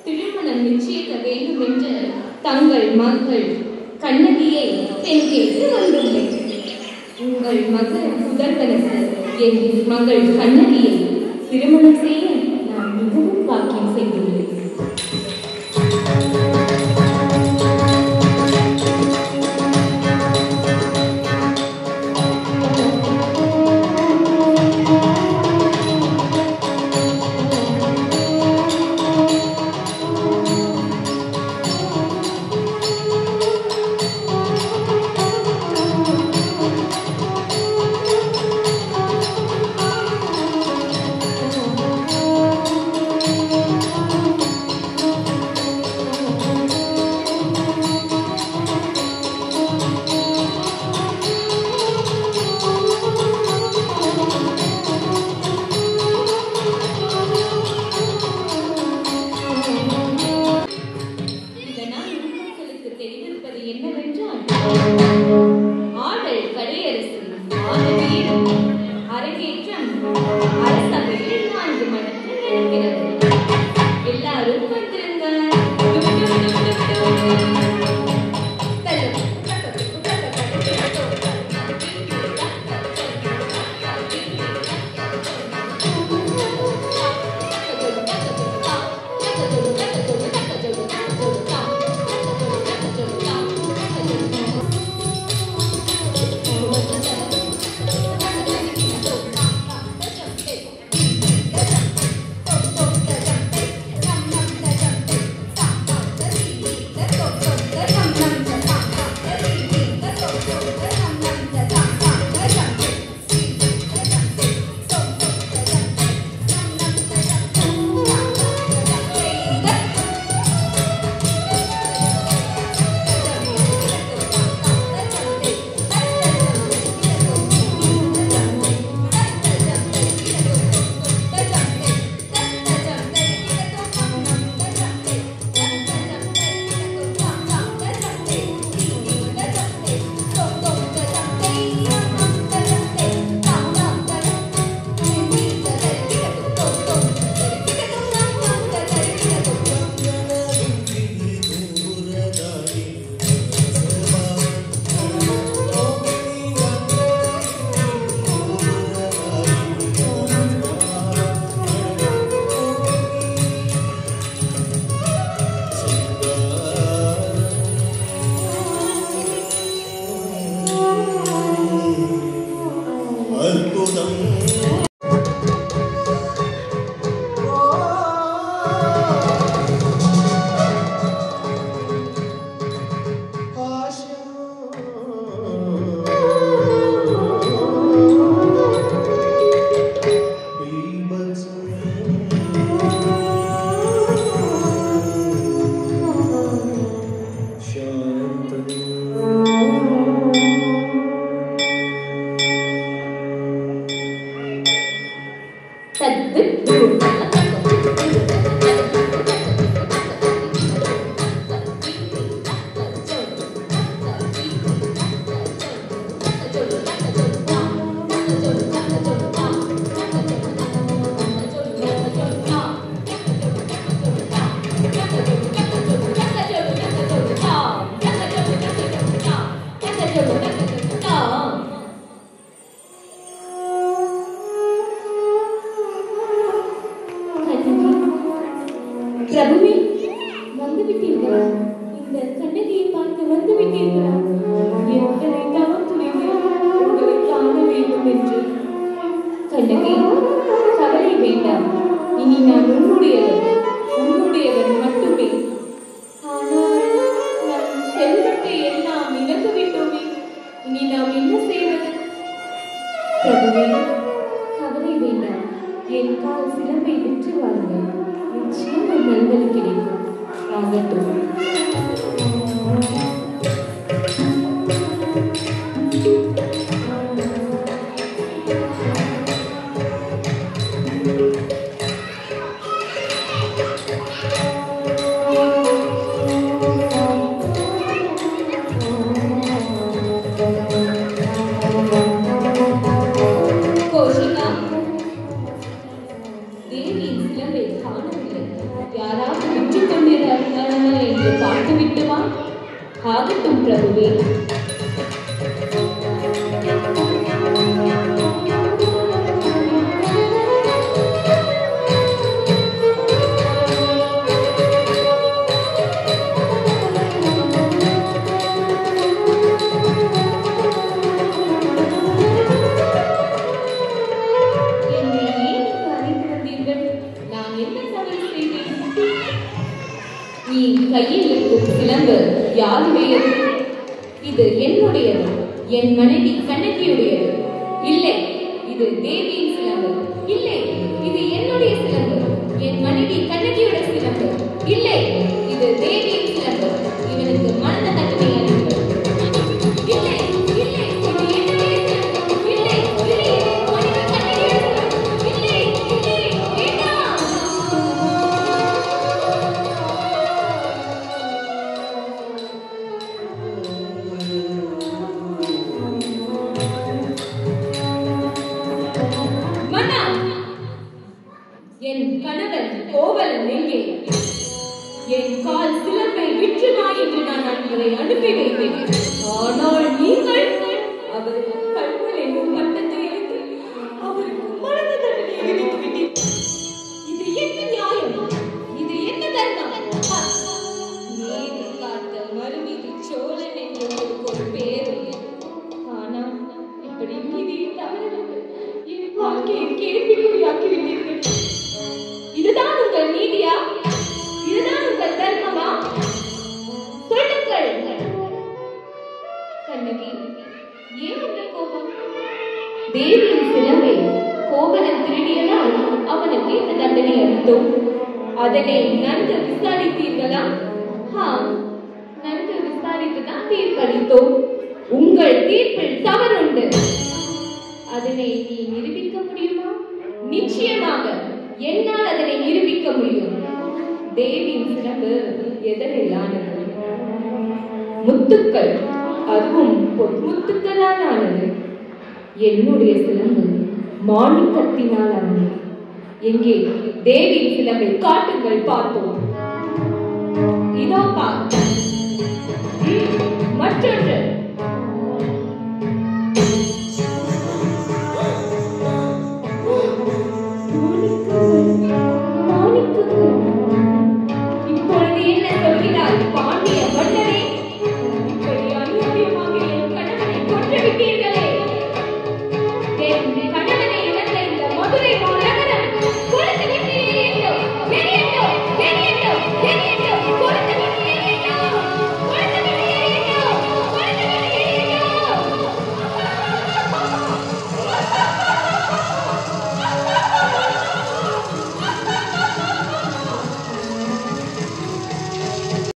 திருமணம் நிச்சயிக்க வேண்டும் என்று தங்கள் மகள் கண்ணகியை பெண் கேட்டு வந்துள்ளேன். உங்கள் மகள் புதல்வனுக்கு என் மகள் கண்ணகியை திருமணம் செய்ய நான் மிகவும் பாக்கியம் செய்துள்ளேன். பிரபுவே, வந்துவிட்டீர்களா? இந்த கண்ணகியை பார்த்து வந்துவிட்டீர்களா? எத்தனை தவம் துணிந்தேன் உங்களை காண வேண்டும் என்று. கண்ணகி, கவலை வேண்டாம். இனி நான் உன்னுடையவன் மட்டுமே. ஆனால் நம் செல்வத்தை எல்லாம் இழந்து விட்டோமே. இனி நாம் என்ன செய்வது? பிரபுவே, கவலை வேண்டாம். என் கால் சிலம்பை விற்று வாருங்கள். நிச்சயம் ஒரு நல்வழி கிடைக்கும். ஆகட்டும். தேவியின் சிலம்பை காணவில்லை. யாராவது என்று பார்த்துவிட்டு வா. ஆகட்டும் பிரபுவே. கையில் இருக்கும் சிலம்பு யாருடையது? இது என்னுடையது, என் மனைவி கண்ணகியுடையது. இல்லை, இது தேவியின் சிலம்பு. இல்லை, இது என்னுடைய சிலம்பு, என் மனைவி கண்ணகியுடைய சிலம்பு. இல்லை, இது தேவியின் சிலம்பு. இவனுக்கு மரண தண்டனை அளிப்பு. இல்லை, இல்லை, இது என்னுடைய சிலம்பு. இல்லை, இல்லை, மனைவி கண்ணகியுடைய சிலம்பு. இல்லை, இல்லை, வேண்டாம். என் கணவன் கோவலன் எங்கே? என் கால் சிலம்பை விற்றுமா என்று நான் அவரை அனுப்பி வைத்தேன். ஆனால் நீங்கள் அவருக்கு கண்கள் என்னும் பட்டத்தை எடுத்து அவருக்கு மரண தண்டனை விதித்து விட்டீர்கள். இது என்ன நியாயம்? இது என்ன தர்மம்? நீதி காத்த மறுநீதி சோழன் என்று ஒரு பேர். ஆனால் இப்படி நீதியை தவறவிட்டு என் வாழ்க்கையை கேள்விக்குறியாக்கி விட்டீர்கள். இதுதான் உங்கள் நீதியா? இதுதான் உங்கள் தர்மமா? சொல்லுங்கள். கண்ணகி, ஏன் இந்த கோபம்? தேவியின் சிலம்பை கோவலன் திருடியதால் அவனுக்கு இந்த தண்டனை அளித்தோம். அதனை நன்கு விசாரித்தீர்களா? நன்கு விசாரித்துதான் தீர்ப்பளித்தோம். உங்கள் தீர்ப்பில் தவறுண்டு. அதனை நீ நிரூபிக்க முடியுமா? நிச்சயமாக என்னால் அதனை நிரூபிக்க முடியும். தேவியின் சிலம்பு எதனையானது? முத்துக்கள், அதுவும் பொன்முத்துக்களால் ஆனது. என்னுடைய சிலம்பு மாணிக்கத்தினால் ஆனது. எங்கே தேவியின் சிலம்பை காட்டுங்கள் பார்ப்போம். இதோ பார்க்க